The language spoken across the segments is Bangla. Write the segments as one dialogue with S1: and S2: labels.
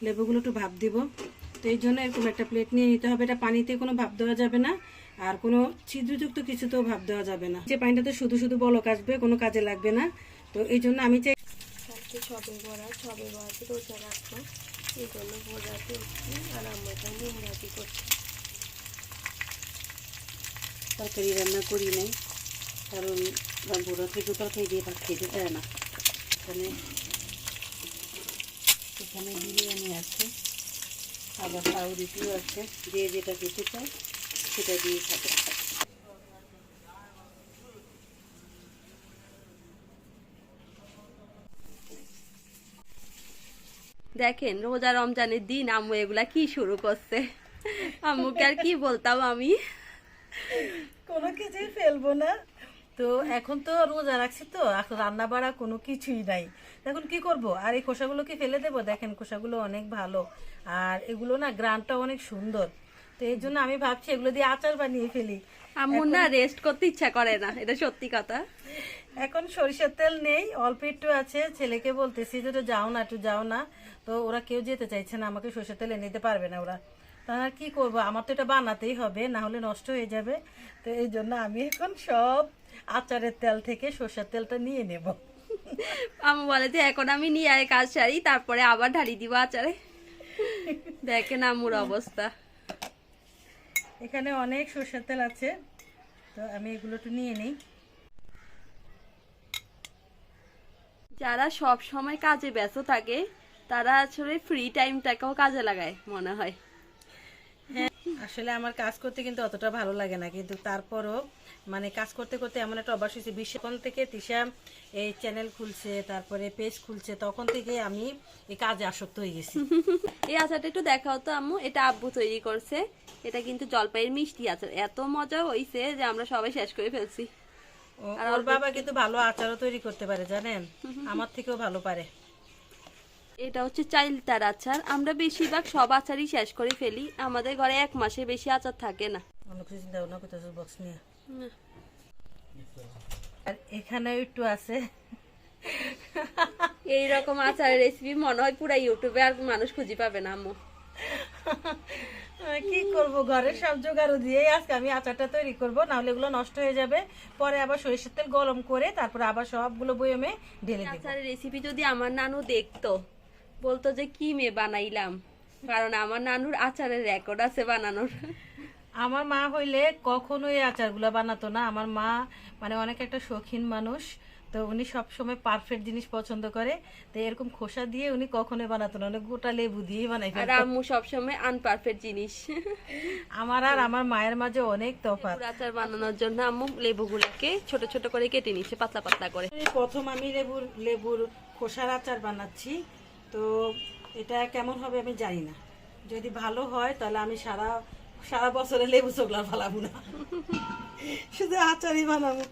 S1: লেবুগুলো একটু ভাপ দিব। তো এই জন্য এরকম একটা প্লেট নিয়ে নিতে হবে। এটা পানিতে কোনো ভাপ দেওয়া যাবে না, আর কোনো ছিদ্রযুক্ত কিছুতেও ভাপ দেওয়া যাবে না। যে পানিটাতে শুধু শুধু বলক আসবে, কোনো কাজে লাগবে না। তো এই জন্য আমি চাই
S2: সবে বড়াতে রোজা রাখবো, এই জন্য ভোজাতে উঠছি আর আমরা এটা নিমরাজি করছি।
S1: তরকারি রান্না করি নাই, কারণ ভোরা থেকে তরকারি দিয়ে ভাত খেতে চায় না। এখানে বিরিয়ানি আছে, আবার পাউরুটিও আছে, যে যেটা খেতে চায় সেটা দিয়ে খাবে।
S2: দেখেন রোজা রমজানের দিন আম্মু এগুলা কি শুরু করছে। আম্মুকে আর কি বলতাম আমি,
S1: কোনো কিছুই ফেলবো না। তো এখন তো রোজা রাখছি, তো এখন রান্না বাড়া কোনো কিছুই নাই। এখন কি করব, আর এই খোসাগুলো কি ফেলে দেবো? দেখেন খোসাগুলো অনেক ভালো, আর এগুলো না গ্রানটা অনেক সুন্দর। তো এই জন্য আমি ভাবছি এগুলো দিয়ে আচার বানিয়ে ফেলি।
S2: আম্মুর না রেস্ট করতে ইচ্ছা করে না, এটা সত্যি কথা।
S1: এখন সরিষার তেল নেই, অল্প একটু আছে। ছেলেকে বলতেছি যে একটু যাও না, একটু যাও না। তো ওরা কেউ যেতে চাইছে না, আমাকে সরিষার তেল এনে দিতে পারবে না ওরা। তাহলে কি করব, আমার তো এটা বানাতেই হবে, না হলে নষ্ট হয়ে যাবে। তো এই জন্য আমি এখন সব আচারের তেল থেকে সরষের তেলটা নিয়ে নেব।
S2: আম্মু বলে যে এখন আমি নিয়ে আয় কাজ সারি, তারপরে আবার ঢালি দিব আচারে। দেখেন আম্মুর অবস্থা।
S1: এখানে অনেক সরষের তেল আছে, তো আমি এগুলো একটু নিয়ে নিই।
S2: যারা সব সময় কাজে ব্যস্ত থাকে তারা আসলে ফ্রি টাইমটাকেও কাজে লাগায় মনে হয়।
S1: আসলে আমার কাজ করতে কিন্তু অতটা ভালো লাগে না, কিন্তু তারপরও মানে কাজ করতে করতে এমন একটা অভ্যাস হয়েছে। বিশ্বক্ষণ থেকে তিশা এই চ্যানেল খুলছে, তারপরে পেজ খুলছে, তখন থেকে আমি এই কাজে আসক্ত হয়ে গেছি।
S2: এই আচারটা একটু দেখাও তো আম্মু, এটা আব্বু তৈরি করছে। এটা কিন্তু জলপাইয়ের মিষ্টি আচার, এত মজা হয়েছে যে আমরা সবাই শেষ করে ফেলছি।
S1: আর ওর বাবা কিন্তু ভালো আচারও তৈরি করতে পারে, জানেন, আমার থেকেও ভালো পারে।
S2: এটা হচ্ছে চাইলতার আচার, আমরা বেশিরভাগ সব আচারই শেষ করে ফেলি, আমাদের ঘরে 1 মাসের বেশি আচার থাকে না।
S1: অন্য কিছু চিন্তা ভাবনা করতেছে বক্স নিয়ে। আর এখানে একটু আছে।
S2: এইরকম আচারের রেসিপি মনে হয় পুরো ইউটিউবে আর মানুষ খুঁজে পাবে না আম্মু।
S1: কি করব, ঘরের সব জোগাড় দিয়ে আজকে আমি আচারটা তৈরি করব, না হলে এগুলো নষ্ট হয়ে যাবে। পরে আবার সরিষার তেল গরম করে তারপরে আবার সবগুলো বয়মে ঢেলে দেব।
S2: আচারের রেসিপি যদি আমার নানু দেখতো, বলতো যে কি মেয়ে বানাইলাম, কারণ আমার নানুর আচারের রেকর্ড আছে বানানোর।
S1: আমার মা হইলে কখনোই আচারগুলো বানাতো না। আমার মা মানে অনেক একটা শৌখিন মানুষ, তো উনি সবসময় পারফেক্ট জিনিস পছন্দ করে। তো এরকম খোসা দিয়ে উনি কখনোই বানাতো না, উনি গোটা লেবু দিয়েই বানাই
S2: আর
S1: ফেলতো।
S2: আম্মু সবসময় আনপারফেক্ট জিনিস।
S1: আমার আর আমার মায়ের মাঝে অনেক তফাৎ।
S2: লেবুর আচার বানানোর জন্য আম্মু লেবুগুলোকে ছোট ছোট করে কেটে নিচ্ছে, পাতলা পাতলা করে।
S1: প্রথম আমি লেবুর খোসার আচার বানাচ্ছি, তো এটা কেমন হবে আমি জানি না। যদি ভালো হয় তাহলে আমি সারা সারা বছরে লেবু চোখলা ফালাবো না, শুধু আচারই বানাবো।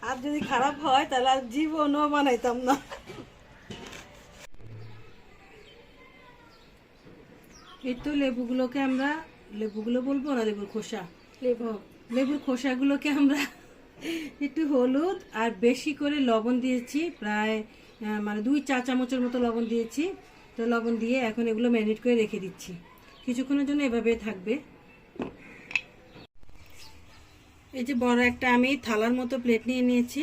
S1: আর যদি খারাপ হয় তাহলে আর জীবনও বানাইতাম না। এই তো লেবুগুলো বলবো না, লেবুর খোসাগুলোকে আমরা একটু হলুদ আর বেশি করে লবণ দিয়েছি, প্রায় মানে 2 চা চামচের মতো লবণ দিয়েছি। তো লবণ দিয়ে এখন এগুলো ম্যারিনেট করে রেখে দিচ্ছি, কিছুক্ষণের জন্য এভাবে থাকবে। এই যে বড় একটা আমি থালার মতো প্লেট নিয়ে নিয়েছি,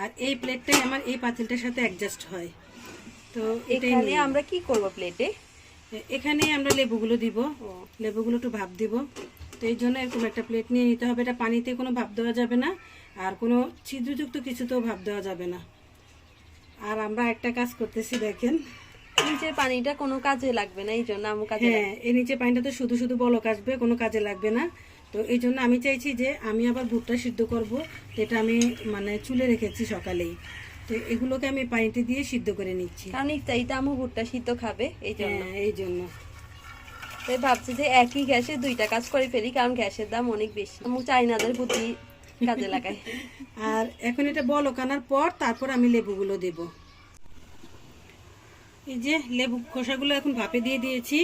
S1: আর এই প্লেটটাই আমার এই পাতিলটার সাথে অ্যাডজাস্ট হয়। তো
S2: এখানে আমরা কি করব প্লেটে?
S1: এখানে আমরা লেবুগুলো দিব, লেবুগুলো একটু ভাপ দিব। তো এই জন্য এরকম একটা প্লেট নিয়ে নিতে হবে। এটা পানিতে কোনো ভাপ দেওয়া যাবে না, আর কোনো ছিদ্রযুক্ত কিছুতেও ভাপ দেওয়া যাবে না। আর আমরা একটা কাজ করতেছি, দেখেন
S2: নিচের পানিটা কোনো কাজে লাগবে না, এই জন্য আমি কাজে
S1: হ্যাঁ, এই নিচে পানিটাতে শুধু শুধু বলক আসবে, কোনো কাজে লাগবে না। তো এই জন্য আমি চাইছি যে আমি আবার ভুট্টা সিদ্ধ করব, যেটা আমি মানে চুলে রেখেছি সকালেই। তো এগুলোকে আমি পানিতে দিয়ে সিদ্ধ করে নিচ্ছি,
S2: কারণ ইচ্ছাইতে আমু ভুট্টা সিদ্ধ খাবে, এই জন্য।
S1: এই জন্য
S2: তাই ভাবছি যে একই গ্যাসে 2টা কাজ করে ফেলি, কারণ গ্যাসের দাম অনেক বেশি। আমু চাইনাদের বুদ্ধি কাজে লাগায়।
S1: আর এখন এটা বলক আনার পর তারপর আমি লেবুগুলো দেব। এই যে লেবু খোসাগুলো এখন ভাপে দিয়ে দিয়েছি,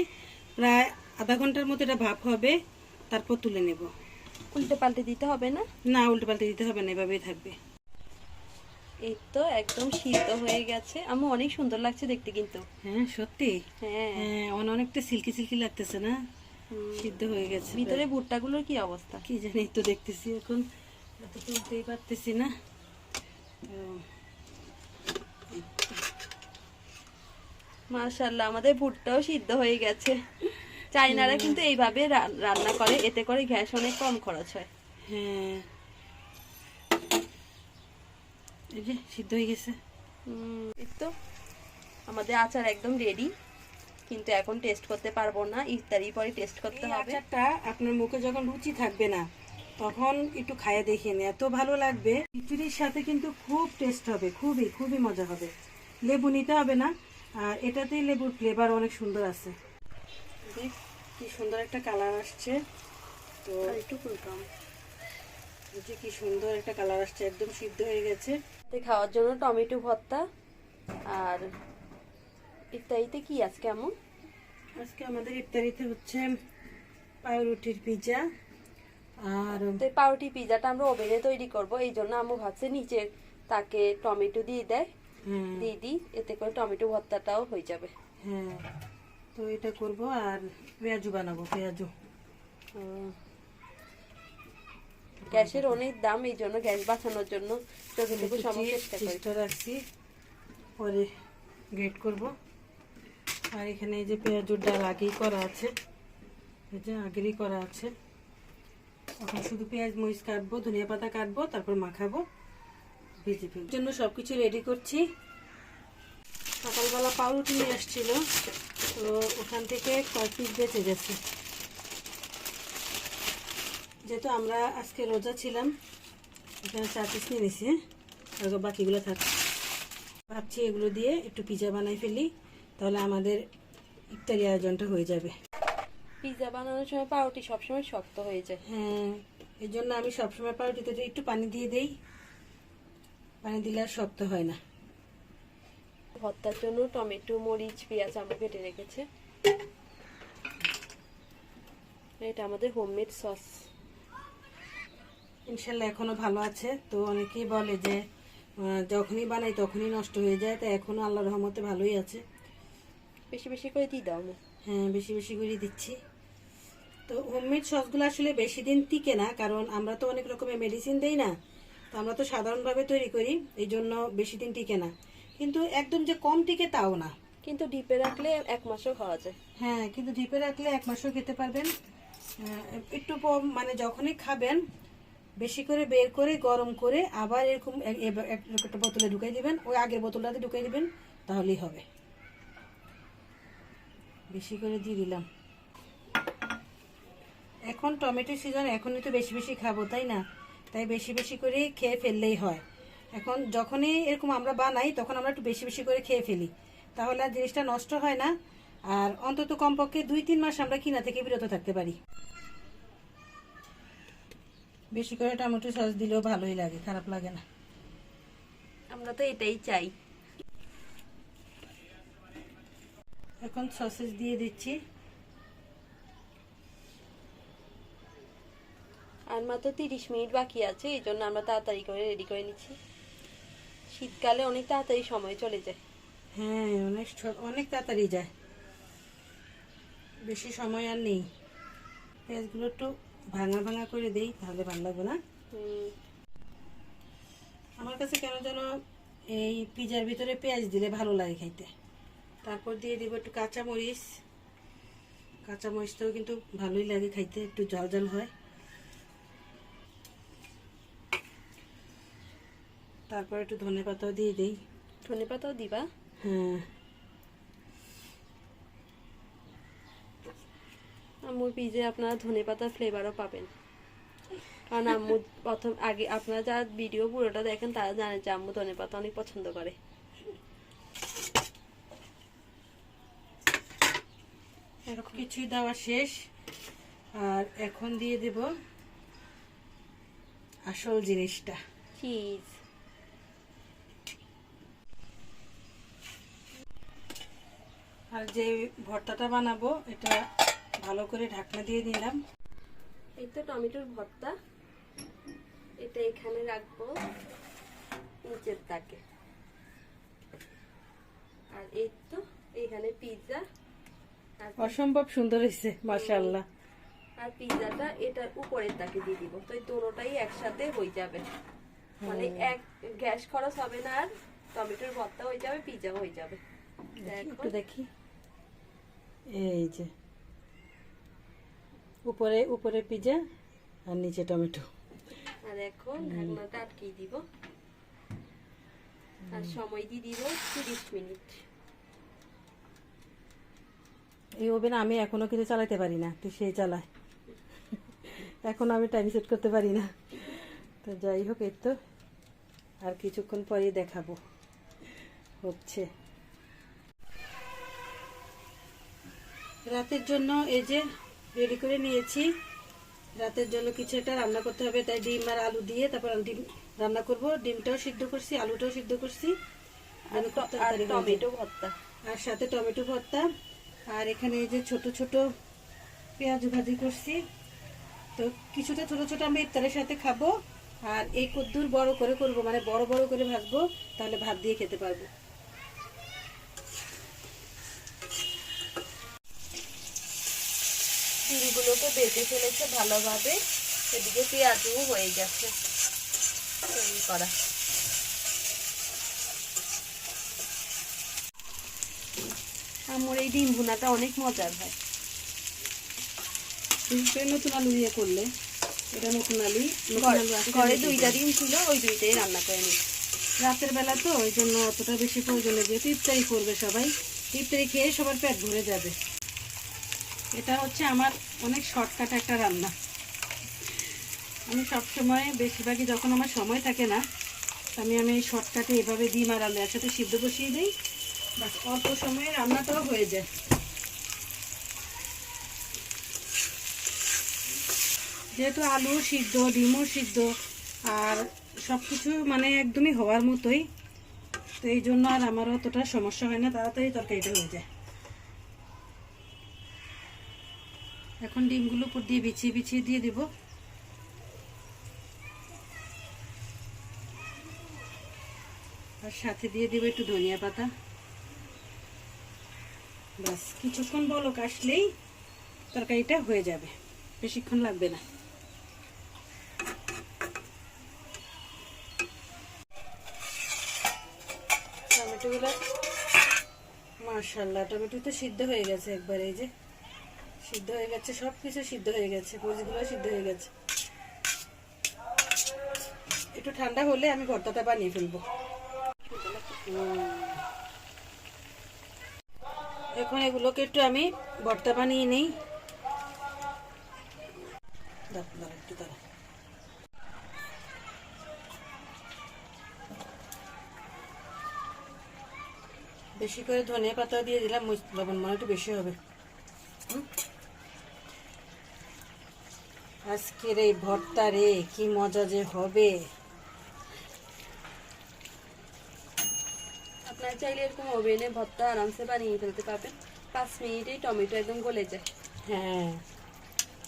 S1: প্রায় আধা ঘন্টার মতো এটা ভাপ হবে, তারপর তুলে নেব।
S2: উল্টে পাল্টে দিতে হবে না?
S1: না, উল্টে পাল্টে দিতে হবে না, এভাবেই থাকবে।
S2: এই তো একদম সিদ্ধ হয়ে গেছে, আম্মু অনেক সুন্দর লাগছে দেখতে কিন্তু।
S1: হ্যাঁ সত্যি,
S2: হ্যাঁ,
S1: হ্যাঁ অনেকটা সিল্কি সিল্কি লাগতেছে না? সিদ্ধ হয়ে গেছে
S2: ভিতরে ভুট্টাগুলোর কি অবস্থা?
S1: কি জানি, তো দেখতেছি এখন, তো তুলতেই পারতেছি না।
S2: মাশাআল্লাহ, আমাদের ভুট্টাও সিদ্ধ হয়ে গেছে। চাইনারা কিন্তু এইভাবে রান্না করে, এতে করে গ্যাস অনেক কম খরচ হয়।
S1: হ্যাঁ এই যে সিদ্ধ হয়ে গেছে।
S2: এই তো আমাদের আচার একদম রেডি, কিন্তু এখন টেস্ট করতে পারবো না, ইফতারি পরে টেস্ট করতে
S1: এই
S2: হবে।
S1: আচারটা আপনার মুখে যখন রুচি থাকবে না, তখন একটু খাইয়ে দেখিয়ে এত ভালো লাগবে। খিচুড়ির সাথে কিন্তু খুব টেস্ট হবে, খুবই খুবই মজা হবে। লেবু নিতে হবে না, আর এটাতেই লেবুর ফ্লেভার অনেক সুন্দর আছে। দেখ কি সুন্দর একটা কালার আসছে। তো
S2: আর একটু ফুলকম
S1: এই যে কি সুন্দর একটা কালার আসছে, একদম সিদ্ধ হয়ে গেছে।
S2: খাওয়ার জন্য টমেটো ভর্তা। আর ইফতারিতে কি আজকে কেমন?
S1: আজকে আমাদের ইফতারিতে হচ্ছে পাউরুটির পিৎজা। আর
S2: তো এই পাউরুটি পিজাটা আমরা ওভেনে তৈরি করব, এই জন্য আম্মু ভাবছে নিচে তাকে টমেটো দিয়ে দেয়, দিয়ে দিই, এতে করে টমেটো ভর্তাটাও হয়ে যাবে।
S1: হ্যাঁ, তো এটা করব আর পেঁয়াজু বানাবো, পেঁয়াজু।
S2: গ্যাসের অনেক দাম, এই জন্য গ্যাস বাঁচানোর জন্য যতটুকু সময় চেষ্টা করি।
S1: চিজটা রাখছি, পরে গ্রেট করব। আর এখানে এই যে পেঁয়াজুর ডাল আগেই করা আছে, এই যে আগেরই করা আছে। এখন শুধু পেঁয়াজ মরিচ কাটবো, ধনিয়া পাতা কাটবো, তারপর মাখাবো, ভেজে ফেলবো। জন্য সবকিছু রেডি করছি। সকালবেলা পাউরুটি নিয়ে আসছিল, তো ওখান থেকে কয়েক পিস বেঁচে গেছে। যেহেতু আমরা আজকে রোজা ছিলাম, এখানে 4 পিস নিয়ে নিছি, আর বাকিগুলো থাক। ভাবছি এগুলো দিয়ে একটু পিৎজা বানাই ফেলি, তাহলে আমাদের ইফতারি আয়োজনটা হয়ে যাবে।
S2: পিৎজা বানানোর সময় পাউরুটি সবসময় শক্ত হয়ে যায়।
S1: হ্যাঁ, এই জন্য আমি সবসময় পাউরুটিতে একটু পানি দিয়ে দেই, পানি দিলে আর শক্ত হয় না।
S2: ভর্তার জন্য টমেটো, মরিচ, পেঁয়াজ আমরা কেটে রেখেছে। এটা আমাদের হোমমেড সস।
S1: ইনশাল্লাহ এখনো ভালো আছে। তো অনেকেই বলে যে যখনই বানাই তখনই নষ্ট হয়ে যায়, তো এখনো আল্লাহর রহমতে ভালোই আছে।
S2: বেশি বেশি করে দিয়ে দাও না?
S1: হ্যাঁ, বেশি বেশি করে দিচ্ছি। তো হোমমেড সসগুলো আসলে বেশি দিন টিকে না, কারণ আমরা তো অনেক রকমের মেডিসিন দেই না, তো আমরা তো সাধারণভাবে তৈরি করি, এই জন্য বেশি দিন টিকে না। কিন্তু একদম যে কম টিকে তাও না।
S2: কিন্তু ডিপে রাখলে 1 মাসও খাওয়া যায়।
S1: হ্যাঁ, কিন্তু ডিপে রাখলে 1 মাসও খেতে পারবেন। একটু মানে যখনই খাবেন বেশি করে বের করে গরম করে আবার এরকম একটা বোতলে ঢুকাই দিবেন, ওই আগের বোতলটাতে ঢুকাই দিবেন, তাহলেই হবে। বেশি করে দিয়ে দিলাম। এখন টমেটো সিজন, এখনই তো বেশি বেশি খাবো, তাই না? তাই বেশি বেশি করে খেয়ে ফেললেই হয়। এখন যখনই এরকম আমরা বানাই, তখন আমরা একটু বেশি বেশি করে খেয়ে ফেলি, তাহলে আর জিনিসটা নষ্ট হয় না। আর অন্তত কমপক্ষে 2-3 মাস আমরা কিনা থেকে বিরত থাকতে পারি। বেশি করে টমেটো সস দিলেও ভালোই লাগে, খারাপ লাগে না।
S2: আমরা তো এটাই চাই।
S1: এখন সসেস দিয়ে দিচ্ছি।
S2: আর মাত্র 30 মিনিট বাকি আছে, এই জন্য আমরা তাড়াতাড়ি করে রেডি করে নিচ্ছি। শীতকালে অনেক তাড়াতাড়ি সময় চলে যায়।
S1: হ্যাঁ, অনেক তাড়াতাড়ি যায়, বেশি সময় আর নেই। পেঁয়াজগুলো একটু ভাঙা ভাঙা করে দেই, তাহলে ভালো লাগবে না? আমার কাছে কেন যেন এই পিজার ভিতরে পেঁয়াজ দিলে ভালো লাগে খাইতে। তারপর দিয়ে দিব একটু কাঁচামরিচ। কাঁচামরিচটাও কিন্তু ভালোই লাগে খাইতে, একটু ঝাল ঝাল হয়। তারপর একটু ধনেপাতাও দিয়ে দিই।
S2: ধনেপাতাও দিবা?
S1: হ্যাঁ,
S2: আম্মুর পিজে আপনারা ধনেপাতার ফ্লেভারও পাবেন, কারণ আম্মু আগে আপনারা যারা ভিডিও পুরোটা দেখেন তারা জানে যে আম্মু ধনেপাতা অনেক পছন্দ করে।
S1: এরকম কিছুই দেওয়া শেষ, আর এখন দিয়ে দেব আসল জিনিসটা,
S2: চিজ।
S1: আর যে ভর্তাটা বানাবো এটা ভালো করে ঢাকনা দিয়ে দিলাম।
S2: এই তো টমেটোর ভর্তা, এটা এখানে রাখবো। নিচের তাকে। আর এই তো এখানে পিৎজা,
S1: অসম্ভব সুন্দর হয়েছে মাশাআল্লাহ।
S2: আর পিৎজাটা এটার উপরের তাকে দিয়ে দিব, তো এই দুটোটাই একসাথে হয়ে যাবে, মানে এক গ্যাস খরচ হবে না, আর টমেটোর ভর্তা হয়ে যাবে, পিৎজা হয়ে যাবে।
S1: একটু দেখি, এই যে উপরে উপরে পিৎজা আর নিচে টমেটো।
S2: আর এখন ঢাকনাটা আটকে দিব, আর সময় দিয়ে দিব 30 মিনিট।
S1: এই ওভেন আমি এখনো কিছু চালাতে পারি না, তুই সেই চালায়। এখন আমি টাইম সেট করতে পারি না। তো যাই হোক, এই তো আর কিছুক্ষণ পরে দেখাবো হচ্ছে। রাতের জন্য এই যে রেডি করে নিয়েছি। রাতের জন্য কিছু একটা রান্না করতে হবে, তাই ডিম আর আলু দিয়ে তারপর ডিম রান্না করব। ডিমটাও সিদ্ধ করছি, আলুটাও সিদ্ধ করছি,
S2: আর টমেটো ভর্তা,
S1: আর সাথে টমেটো ভর্তা। আর এখানে এই যে ছোট ছোট পেঁয়াজ ভাজি করছি। তো কিছুটা ছোট ছোট আমি ইফতারের সাথে খাবো, আর এই কদ্দুর বড় করে করব, মানে বড় বড় করে ভাজবো, তাহলে ভাত দিয়ে খেতে পারবো।
S2: ডিমগুলোকে বেটে ফেলেছে ভালোভাবে, এদিকে পেঁয়াজও হয়ে গেছে তৈরি করা। আমার এই ডিম ভুনাটা অনেক মজার হয়।
S1: নতুন আলু দিয়ে করলে, এটা নতুন আলু,
S2: ঘরে 2টা ডিম ছিল, ওই 2টাই রান্না করে নিই।
S1: রাতের বেলা তো ওই জন্য অতটা বেশি প্রয়োজন নেই, যেহেতু ইফতারি করবে সবাই, ইফতারি খেয়ে সবার পেট ভরে যাবে। এটা হচ্ছে আমার অনেক শর্টকাট একটা রান্না। আমি সবসময় বেশিরভাগই যখন আমার সময় থাকে না, আমি এই শর্টকাটে এভাবে ডিম আর আলু একসাথে সিদ্ধ বসিয়ে দিই, বাস অল্প সময়ে রান্নাটাও হয়ে যায়। যেহেতু আলু সিদ্ধ, ডিমও সিদ্ধ, আর সব কিছু মানে একদমই হওয়ার মতোই, তো এই জন্য আর আমার অতটা সমস্যা হয় না, তাড়াতাড়ি তরকারিটা হয়ে যায়। এখন ডিমগুলো উপর দিয়ে বিছিয়ে বিছিয়ে দিয়ে দিব। আর সাথে দিয়ে দিব একটু ধনিয়া পাতা। ব্যাস কিছুক্ষণ বলক আসলেই তরকারিটা হয়ে যাবে, বেশিক্ষণ লাগবে না। টমেটোগুলো মাশাআল্লাহ, টমেটো তো সিদ্ধ হয়ে গেছে একবার, এই যে সিদ্ধ হয়ে গেছে, সব কিছু সিদ্ধ হয়ে গেছে, মরিচগুলো সিদ্ধ হয়ে গেছে। একটু ঠান্ডা হলে আমি ভর্তাটা বানিয়ে ফেলবো। এখন এগুলোকে একটু আমি ভর্তা বানিয়ে নিই। একটু দাঁড়া, বেশি করে ধনিয়া পাতা দিয়ে দিলাম, লবণ মনে একটু বেশি হবে। আজকের এই ভর্তা রে কি মজা যে হবে।
S2: আপনারা চাইলে এরকম ওভেনে ভর্তা আরামসে বানিয়ে ফেলতে পারবেন, 5 মিনিটেই টমেটো একদম গলে যায়।
S1: হ্যাঁ,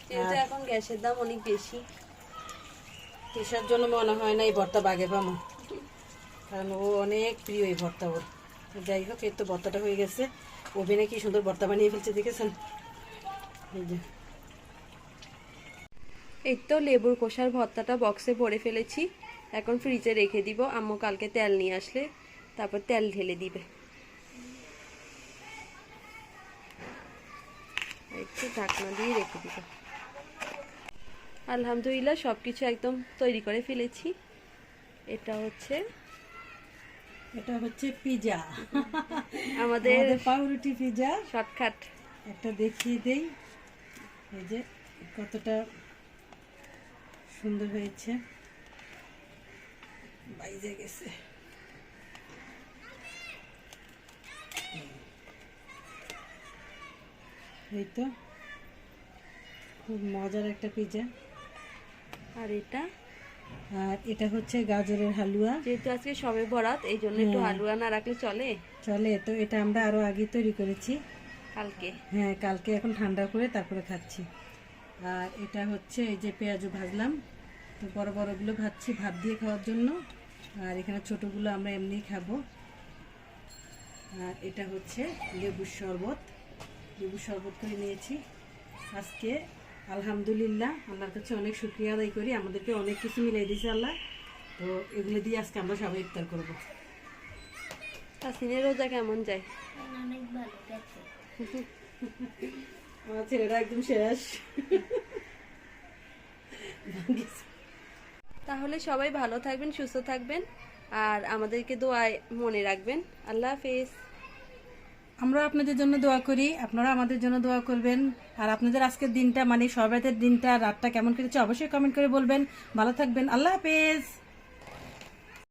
S2: কিন্তু এখন গ্যাসের দাম অনেক বেশি,
S1: তেসার জন্য মনে হয় না এই ভর্তা বাগে পামো, কারণ ও অনেক প্রিয় এই ভর্তা ওর। যাই হোক, এই তো ভর্তাটা হয়ে গেছে। ওভেনে কি সুন্দর ভর্তা বানিয়ে ফেলছে, দেখেছেন? এই যে
S2: এই তো লেবুর খোসার ভর্তাটা বক্সে ভরে ফেলেছি, এখন ফ্রিজে রেখে দিব। আম্মু কালকে তেল নিয়ে আসলে তারপর তেল ঢেলে দিবে। একটু ঢাকনা দিয়ে রেখে দিব। আলহামদুলিল্লাহ সবকিছু একদম তৈরি করে ফেলেছি। এটা হচ্ছে
S1: পিজা,
S2: আমাদের
S1: পাউরুটি পিজা
S2: শর্টকাট।
S1: একটা দেখিয়ে দেই, এই যে কতটা সুন্দর হয়েছে, বাইজে গেছে। এই তো খুব মজার একটা পিজা।
S2: আর
S1: এটা হচ্ছে গাজরের হালুয়া।
S2: যেহেতু আজকে সবে বরাত, এই জন্য একটু হালুয়া না রাখলে চলে।
S1: তো এটা আমরা আরো আগে তৈরি করেছি
S2: কালকে।
S1: হ্যাঁ, কালকে, এখন ঠান্ডা করে তারপরে খাচ্ছি। আর এটা হচ্ছে এই যে পেঁয়াজু ভাজলাম, তো বড় বড়গুলো ভাজছি ভাত দিয়ে খাওয়ার জন্য। আর এখানে ছোটগুলো আমরা এমনি খাবো। আর এটা হচ্ছে লেবুর শরবত, লেবুর শরবত করে নিয়েছি আজকে। আলহামদুলিল্লাহ, আল্লাহর কাছে অনেক শুকরিয়া আদায় করি, আমাদেরকে অনেক কিছু মিলাই দিয়েছে আল্লাহ। তো এগুলো দিয়ে আজকে আমরা সবাই ইফতার করবো।
S2: তাসিনের রোজা কেমন যায়?
S3: অনেক ভালো গেছে।
S1: আমার ছেলেরা একদম শেষ।
S2: তাহলে সবাই ভালো থাকবেন, সুস্থ থাকবেন, আর আমাদেরকে দোয়ায় মনে রাখবেন। আল্লাহ হাফেজ।
S1: আমরা আপনাদের জন্য দোয়া করি, আপনারা আমাদের জন্য দোয়া করবেন। আর আপনাদের আজকের দিনটা মানে শরবতের দিনটা, রাতটা কেমন কেটেছে অবশ্যই কমেন্ট করে বলবেন। ভালো থাকবেন, আল্লাহ হাফেজ।